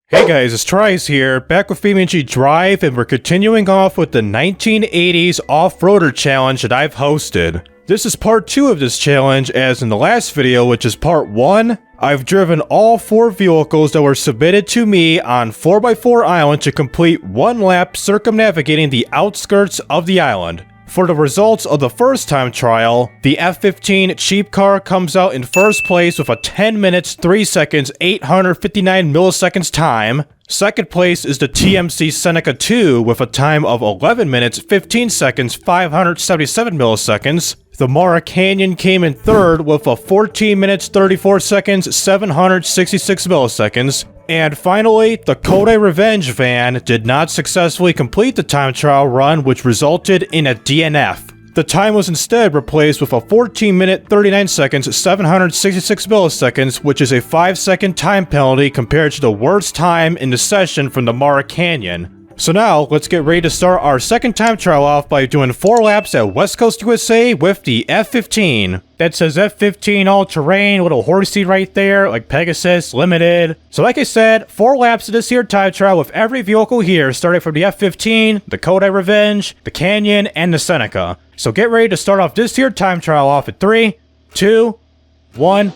Hey guys, it's TRIZE here, back with BeamNG.drive, and we're continuing off with the 1980s off-roader challenge that I've hosted. This is part 2 of this challenge, as in the last video, which is part 1, I've driven all 4 vehicles that were submitted to me on 4x4 island to complete 1 lap circumnavigating the outskirts of the island. For the results of the first time trial, the F-15 Cheep car comes out in first place with a 10 minutes 3 seconds 859 milliseconds time. Second place is the TMC Seneca 2 with a time of 11 minutes 15 seconds 577 milliseconds. The Mara Kanyon came in third with a 14 minutes 34 seconds 766 milliseconds. And finally, the Kodai Revenge van did not successfully complete the time trial run, which resulted in a DNF. The time was instead replaced with a 14 minute 39 seconds 766 milliseconds, which is a 5-second time penalty compared to the worst time in the session from the Mara Kanyon. So now, let's get ready to start our second time trial off by doing 4 laps at West Coast USA with the F-15. That says F-15 all-terrain, little horsey right there, like Pegasus, limited. So like I said, 4 laps of this here time trial with every vehicle here, starting from the F-15, the Kodai Revenge, the Kanyon, and the Seneca. So get ready to start off this here time trial off at 3, 2, 1,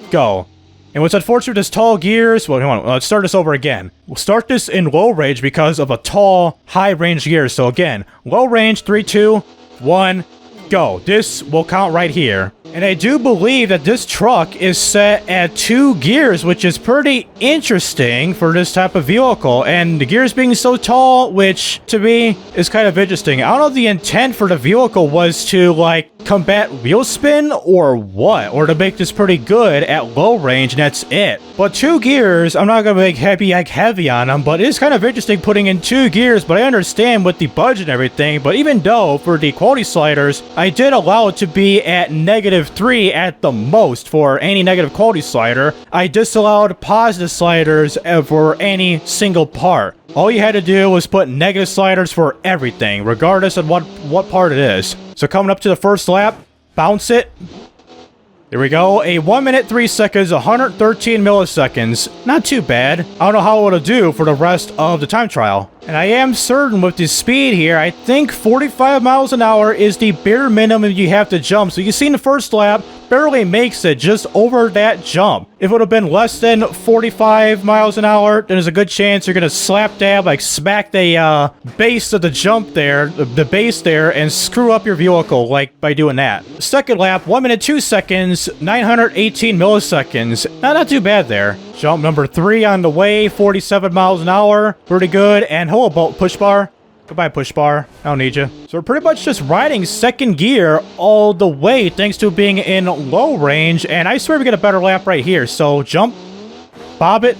go. And what's unfortunate is tall gears, well, hold on, let's start this over again. We'll start this in low range because of a tall, high range gear. So again, low range, 3, 2, 1, go. This will count right here. And I do believe that this truck is set at 2 gears, which is pretty interesting for this type of vehicle. And the gears being so tall, which to me is kind of interesting. I don't know if the intent for the vehicle was to like combat wheel spin or what, or to make this pretty good at low range, and that's it. But 2 gears, I'm not gonna make heavy on them, but it is kind of interesting putting in 2 gears. But I understand with the budget and everything. But even though for the quality sliders, I did allow it to be at -3 at the most for any negative quality slider, I disallowed positive sliders for any single part. All you had to do was put negative sliders for everything, regardless of what part it is. So coming up to the first lap, bounce it. There we go, a 1 minute 3 seconds, 113 milliseconds. Not too bad. I don't know how it'll do for the rest of the time trial. And I am certain with the speed here, I think 45 miles an hour is the bare minimum you have to jump. So you see in the first lap, barely makes it just over that jump. If it would have been less than 45 miles an hour, then there's a good chance you're going to slap dab, like smack the base of the jump there, the base there, and screw up your vehicle, like by doing that. Second lap, 1 minute 2 seconds, 918 milliseconds. Not too bad there. Jump number 3 on the way, 47 miles an hour. Pretty good. And hello, push bar. Goodbye, push bar. I don't need you. So we're pretty much just riding second gear all the way, thanks to being in low range. And I swear we get a better lap right here. So jump, bob it.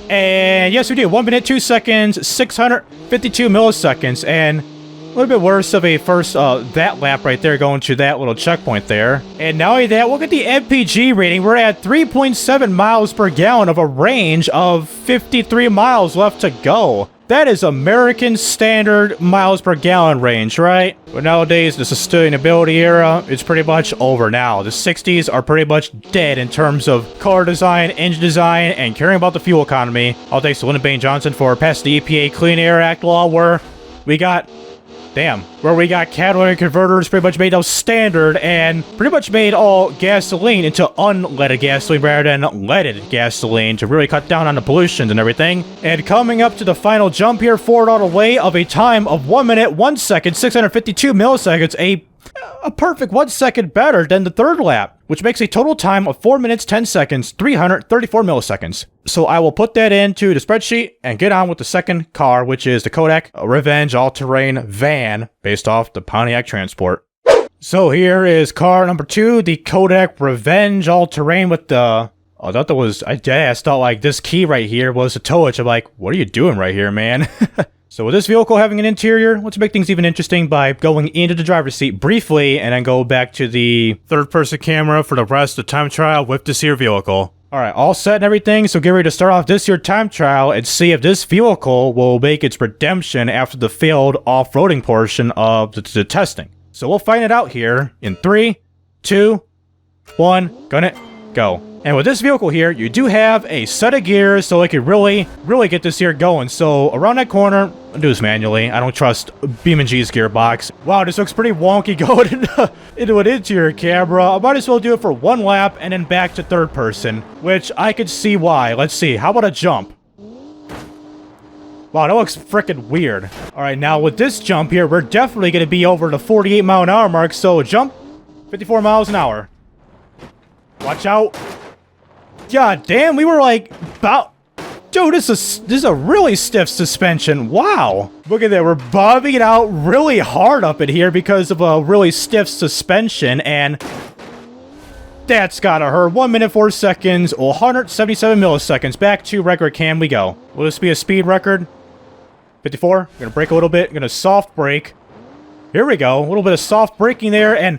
And yes, we do. 1 minute 2 seconds, 652 milliseconds. And a little bit worse of a first, that lap right there going to that little checkpoint there. And not only that, look at the MPG rating. We're at 3.7 miles per gallon of a range of 53 miles left to go. That is American standard miles per gallon range, right? But nowadays, the sustainability era is pretty much over now. The 60s are pretty much dead in terms of car design, engine design, and caring about the fuel economy. All thanks to Lyndon Baines Johnson for passing the EPA Clean Air Act law where we got catalytic converters pretty much made those standard and pretty much made all gasoline into unleaded gasoline rather than leaded gasoline to really cut down on the pollution and everything. And coming up to the final jump here, forward all the way of a time of 1 minute 1 second 652 milliseconds, a perfect 1 second better than the third lap, which makes a total time of 4 minutes 10 seconds 334 milliseconds. So I will put that into the spreadsheet and get on with the second car, which is the Kodai Revenge all-terrain van based off the Pontiac Transport. So here is car number 2, the Kodai Revenge all-terrain with the... I thought that was... I thought like this key right here was a towage. I'm like, what are you doing right here, man? So with this vehicle having an interior, let's make things even interesting by going into the driver's seat briefly and then go back to the third-person camera for the rest of the time trial with this here vehicle. Alright, all set and everything, so get ready to start off this here time trial and see if this vehicle will make its redemption after the failed off-roading portion of the testing. So we'll find it out here in 3, 2, 1, gun it, go. And with this vehicle here, you do have a set of gears, so it could really get this here going. So around that corner, I'll do this manually. I don't trust BeamNG's gearbox. Wow, this looks pretty wonky going into an interior camera. I might as well do it for one lap and then back to third person, which I could see why. Let's see. How about a jump? Wow, that looks freaking weird. All right, now with this jump here, we're definitely going to be over the 48 mile an hour mark. So jump, 54 miles an hour. Watch out. God damn, we were like about... Dude, this is a really stiff suspension. Wow. Look at that. We're bobbing it out really hard up in here because of a really stiff suspension. And that's gotta hurt. 1 minute, 4 seconds, 177 milliseconds. Back to record cam we go. Will this be a speed record? 54. Gonna brake a little bit. Gonna soft brake. Here we go. A little bit of soft braking there. And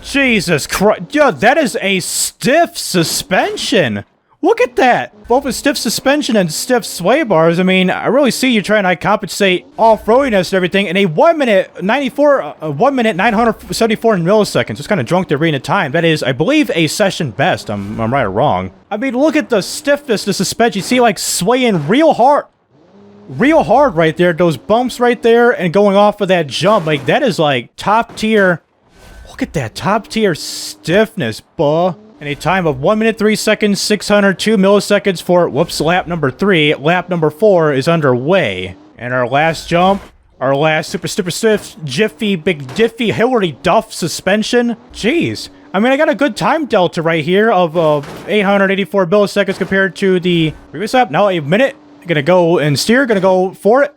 Jesus Christ. Dude, that is a stiff suspension. Look at that. Both a stiff suspension and stiff sway bars. I mean, I really see you trying to compensate off-roadiness and everything in a 1 minute 1 minute 974 milliseconds. Just kind of drunk to reading the time. That is, I believe, a session best. I'm right or wrong. I mean, look at the stiffness of the suspension. You see, like, swaying real hard. Real hard right there. Those bumps right there and going off of that jump. Like, that is, like, top tier. Look at that top tier stiffness, buh. In a time of 1 minute, 3 seconds, 602 milliseconds for, whoops, lap number 3. Lap number 4 is underway. And our last jump, our last super stiff, jiffy, big diffy, Hillary Duff suspension. Jeez. I mean, I got a good time delta right here of 884 milliseconds compared to the previous lap. Now a minute. Gonna go and steer, gonna go for it.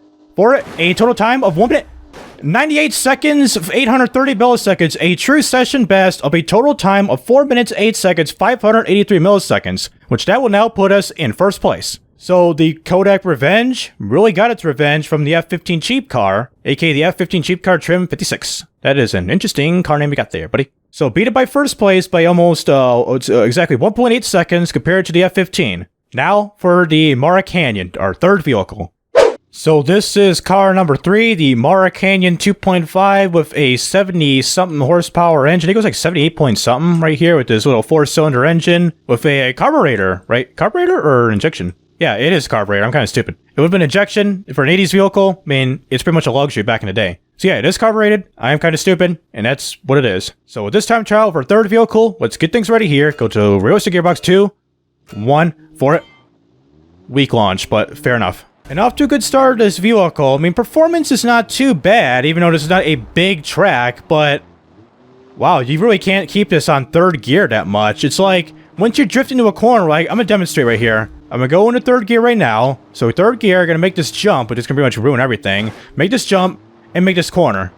A total time of 1 minute. 98 seconds, 830 milliseconds, a true session best of a total time of 4 minutes, 8 seconds, 583 milliseconds, which that will now put us in first place. So the Kodai Revenge really got its revenge from the F15 Cheep car, aka the F15 Cheep car trim 56. That is an interesting car name we got there, buddy. So beat it by first place by almost exactly 1.8 seconds compared to the F15. Now for the Mara Kanyon, our third vehicle. So this is car number 3, the Mara Kanyon 2.5 with a 70-something horsepower engine. It goes like 78 point something right here with this little 4-cylinder engine with a carburetor, right? Carburetor or injection? Yeah, it is carburetor. I'm kind of stupid. It would have been injection for an 80s vehicle. I mean, it's pretty much a luxury back in the day. So yeah, it is carbureted. I am kind of stupid, and that's what it is. So with this time trial for our third vehicle, let's get things ready here. Go to realistic gearbox 2, 1, for it. Weak launch, but fair enough. And off to a good start of this vehicle. I mean, performance is not too bad, even though this is not a big track, but wow, you really can't keep this on third gear that much. It's like, once you drift into a corner, like, I'm gonna demonstrate right here. I'm gonna go into third gear right now. So third gear, gonna make this jump, but it's gonna pretty much ruin everything. Make this jump, and make this corner.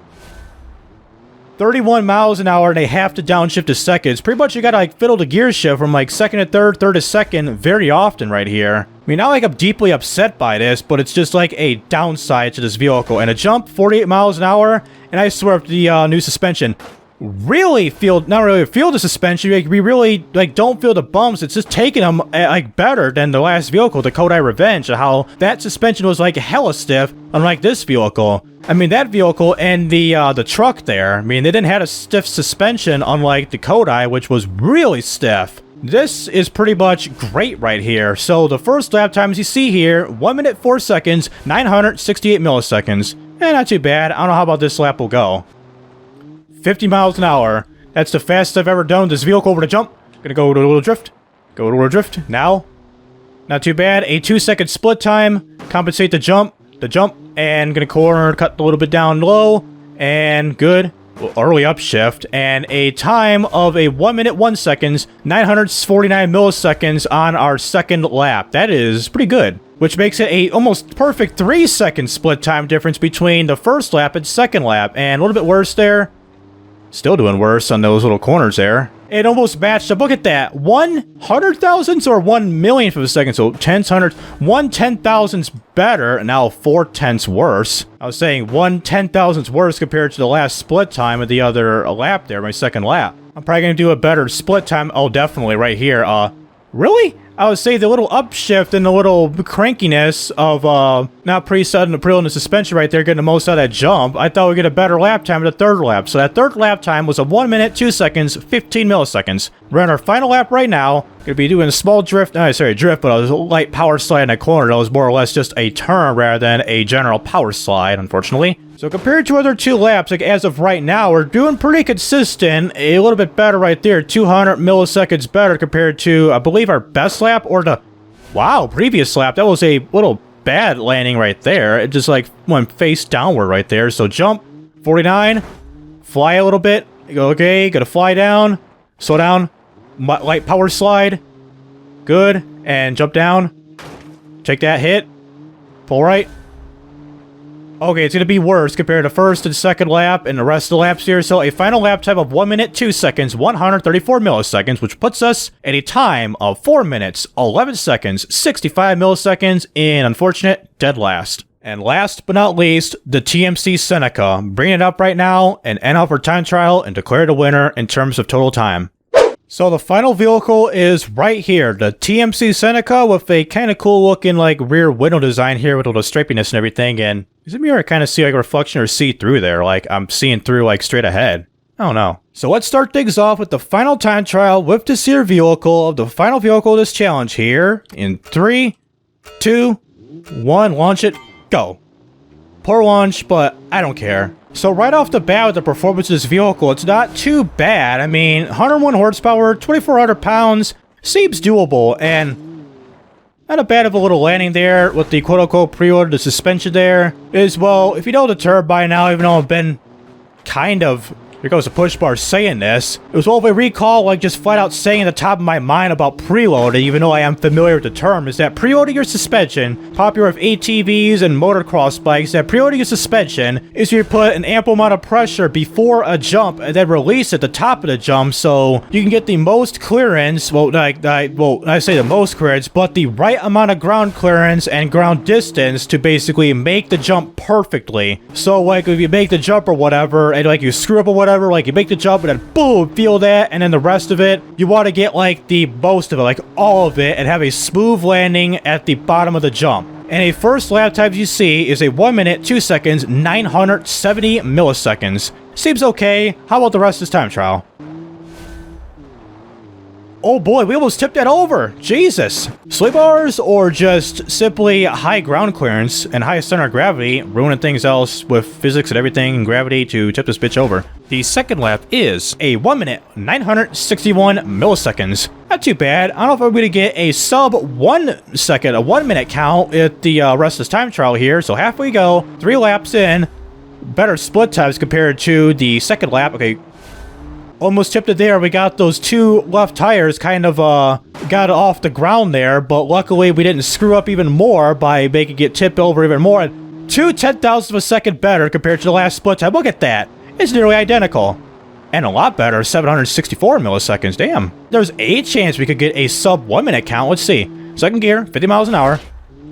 31 miles an hour, and they have to downshift to seconds. Pretty much you gotta like fiddle the gear shift from like second to third, third to second very often right here. I mean, not like I'm deeply upset by this, but it's just like a downside to this vehicle. And a jump, 48 miles an hour, and I swear the new suspension. Really feel, not really feel the suspension, like, we really like don't feel the bumps. It's just taking them like better than the last vehicle, the Kodai Revenge, how that suspension was like hella stiff, unlike this vehicle. I mean, that vehicle and the truck there, I mean, they didn't have a stiff suspension unlike the Kodai, which was really stiff. This is pretty much great right here. So the first lap times you see here, 1 minute, 4 seconds, 968 milliseconds. Not too bad. I don't know how about this lap will go. 50 miles an hour. That's the fastest I've ever done this vehicle over the jump. Gonna go to a little drift. Go to a little drift. Now. Not too bad. A 2-second split time. Compensate the jump. And gonna corner, cut a little bit down low. And good. Early upshift. And a time of a 1 minute, 1 seconds, 949 milliseconds on our second lap. That is pretty good. Which makes it a almost perfect 3-second split time difference between the first lap and second lap. And a little bit worse there. Still doing worse on those little corners there. It almost matched up. Look at that. 100,000ths or 1 millionth of a second. So 1/10, 1/10,000ths better. Now 4/10ths worse. I was saying 1/10,000ths worse compared to the last split time of the other lap there, my second lap. I'm probably going to do a better split time. Oh, definitely right here. Really? I would say the little upshift and the little crankiness of not presetting the preload and the suspension right there, getting the most out of that jump, I thought we'd get a better lap time at the third lap. So that third lap time was a 1 minute, 2 seconds, 15 milliseconds. We're on our final lap right now. Gonna be doing a small drift, drift, but a light power slide in that corner. That was more or less just a turn rather than a general power slide, unfortunately. So compared to other 2 laps, like as of right now, we're doing pretty consistent. A little bit better right there, 200 milliseconds better compared to, I believe, our best lap or the, wow, previous lap. That was a little bad landing right there. It just like went face downward right there. So jump, 49, fly a little bit. You go, okay, gotta fly down, slow down, light power slide, good, and jump down. Take that hit, pull right. Okay, it's going to be worse compared to first and second lap and the rest of the laps here. So a final lap time of 1 minute, 2 seconds, 134 milliseconds, which puts us at a time of 4 minutes, 11 seconds, 65 milliseconds in unfortunate dead last. And last but not least, the TMC Seneca. Bring it up right now and end off our time trial and declare the winner in terms of total time. So the final vehicle is right here, the TMC Seneca with a kind of cool looking like rear window design here with all the stripiness and everything. And is it me or I kind of see like a reflection or see through there? Like I'm seeing through like straight ahead. I don't know. So let's start things off with the final time trial with this here vehicle of the final vehicle of this challenge here. In 3, 2, 1, launch it, go. Poor launch, but I don't care. So right off the bat with the performance of this vehicle, it's not too bad. I mean, 101 horsepower, 2,400 pounds, seems doable, and not a bad of a little landing there with the quote-unquote preload, the suspension there. Is, well, if you know the term by now, even though I've been kind of, here goes the push bar saying this, it was, well, if I recall, like just flat out saying at the top of my mind about preloading, even though I am familiar with the term, is that preloading your suspension, popular with ATVs and motocross bikes, that preloading your suspension is you put an ample amount of pressure before a jump and then release at the top of the jump so you can get the most clearance, well, I say the most clearance, but the right amount of ground clearance and ground distance to basically make the jump perfectly. So like if you make the jump or whatever, and like you screw up or whatever, like you make the jump and then boom, feel that, and then the rest of it, you want to get like the most of it, like all of it, and have a smooth landing at the bottom of the jump. And a first lap time you see is a 1 minute, 2 seconds, 970 milliseconds. Seems okay. How about the rest of this time trial? Oh boy, we almost tipped that over. Jesus. Sway bars or just simply high ground clearance and high center of gravity, ruining things else with physics and everything and gravity to tip this bitch over. The second lap is a 1 minute, 961 milliseconds. Not too bad. I don't know if I'm going to get a sub 1 second, a 1 minute count at the rest of this time trial here. So halfway go, 3 laps in, better split times compared to the second lap. Okay. Almost tipped it there. We got those 2 left tires kind of got it off the ground there, but luckily we didn't screw up even more by making it tip over even more. 2 10,000ths of a second better compared to the last split time. Look at that. It's nearly identical. And a lot better, 764 milliseconds. Damn. There's a chance we could get a sub 1 minute count. Let's see. Second gear, 50 miles an hour.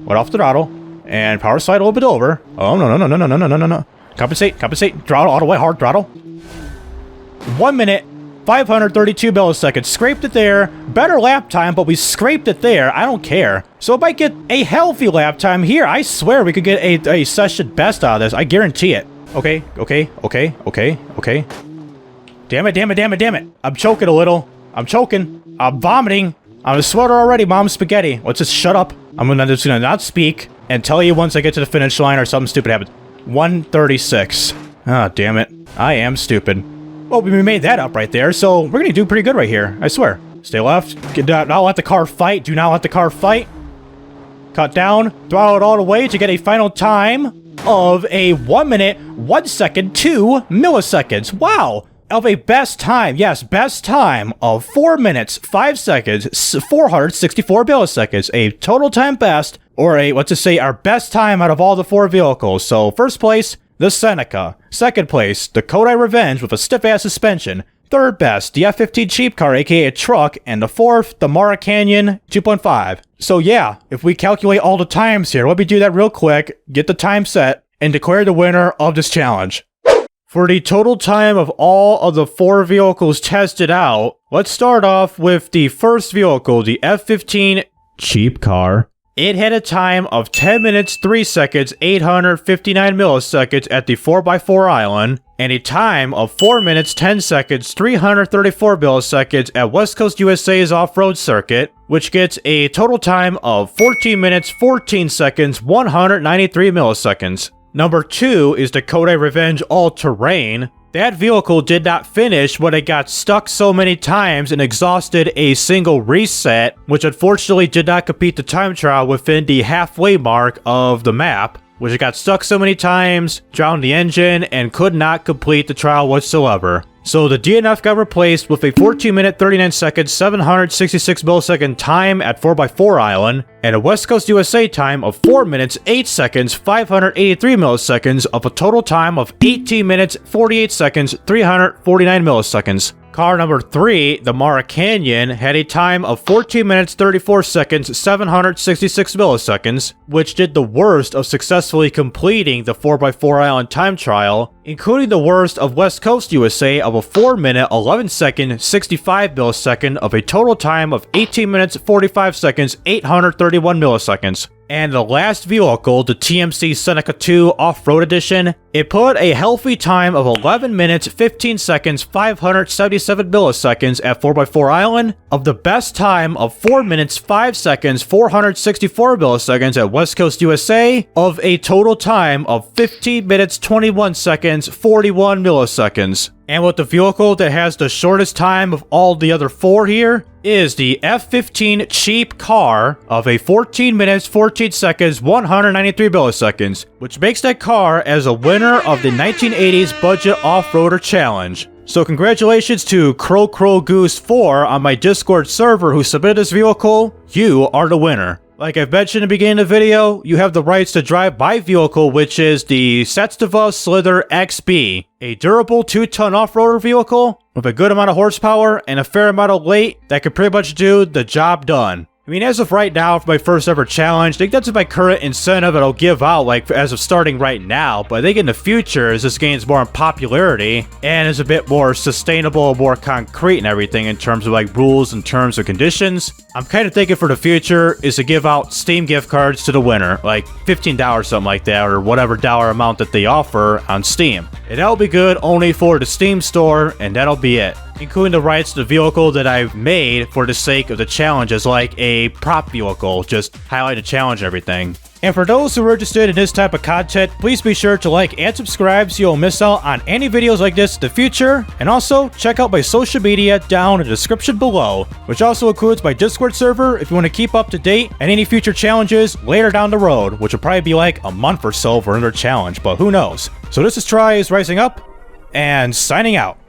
Went off the throttle. And power slide a little bit over. Oh, no. Compensate. Throttle all the way, hard throttle. 1 minute, 532 milliseconds. Scraped it there. Better lap time, but we scraped it there. I don't care. So if I get a healthy lap time here, I swear we could get a session best out of this. I guarantee it. Okay. Damn it. I'm choking a little. I'm choking. I'm vomiting. I'm a sweater already, Mom Spaghetti. Let's just shut up. I'm just gonna not speak and tell you once I get to the finish line or something stupid happens. 136. Ah, damn it. I am stupid. Well, we made that up right there, so we're gonna do pretty good right here. I swear. Stay left. Get down. Not let the car fight. Do not let the car fight. Cut down. Throttle it all the way to get a final time of a 1 minute, 1 second, 2 milliseconds. Wow. Of a best time. Yes, best time of 4 minutes, 5 seconds, 464 milliseconds. A total time best, or a, let's just say, our best time out of all the 4 vehicles. So, first place, the Seneca. Second place, the Kodai Revenge with a stiff-ass suspension. Third best, the F-15 Cheep car, aka a truck. And the fourth, the Mara Kanyon 2.5. So yeah, if we calculate all the times here, let me do that real quick, get the time set, and declare the winner of this challenge. For the total time of all of the 4 vehicles tested out, let's start off with the first vehicle, the F-15 Cheep car. It had a time of 10 minutes 3 seconds 859 milliseconds at the 4x4 island, and a time of 4 minutes 10 seconds 334 milliseconds at West Coast USA's off-road circuit, which gets a total time of 14 minutes 14 seconds 193 milliseconds. Number 2 is the Kodai Revenge All-Terrain. That vehicle did not finish when it got stuck so many times and exhausted a single reset, which unfortunately did not complete the time trial within the halfway mark of the map, which it got stuck so many times, drowned the engine, and could not complete the trial whatsoever. So the DNF got replaced with a 14 minute 39 seconds 766 millisecond time at 4x4 island, and a West Coast USA time of 4 minutes 8 seconds 583 milliseconds of a total time of 18 minutes 48 seconds 349 milliseconds. Car number 3, the Mara Kanyon, had a time of 14 minutes 34 seconds 766 milliseconds, which did the worst of successfully completing the 4x4 island time trial, including the worst of West Coast USA of a 4 minute 11 second 65 millisecond of a total time of 18 minutes 45 seconds 831 milliseconds. And the last vehicle, the TMC Seneca 2 Off-Road Edition, it put a healthy time of 11 minutes 15 seconds 577 milliseconds at 4x4 island, of the best time of 4 minutes 5 seconds 464 milliseconds at West Coast USA, of a total time of 15 minutes 21 seconds 41 milliseconds. And with the vehicle that has the shortest time of all the other 4 here is the F15 Cheep car of a 14 minutes 14 seconds 193 milliseconds, which makes that car as a winner of the 1980s Budget Off-Roader Challenge. So congratulations to Crow Goose 4 on my Discord server who submitted this vehicle. You are the winner. Like I've mentioned in the beginning of the video, you have the rights to drive my vehicle, which is the Satseva Slither XB, a durable 2-ton off-roader vehicle with a good amount of horsepower and a fair amount of weight that can pretty much do the job done. I mean, as of right now, for my first ever challenge, I think that's my current incentive that I'll give out, like, as of starting right now. But I think in the future, as this gains more in popularity and is a bit more sustainable, more concrete and everything in terms of, like, rules and terms and conditions, I'm kind of thinking for the future is to give out Steam gift cards to the winner, like $15, something like that, or whatever dollar amount that they offer on Steam. And that'll be good only for the Steam store, and that'll be it, including the rights to the vehicle that I've made for the sake of the challenge as like a prop vehicle, just highlight the challenge and everything. And for those who are interested in this type of content, please be sure to like and subscribe so you won't miss out on any videos like this in the future. And also, check out my social media down in the description below, which also includes my Discord server if you want to keep up to date on any future challenges later down the road, which will probably be like a month or so for another challenge, but who knows. So this is TRIZE rising up and signing out.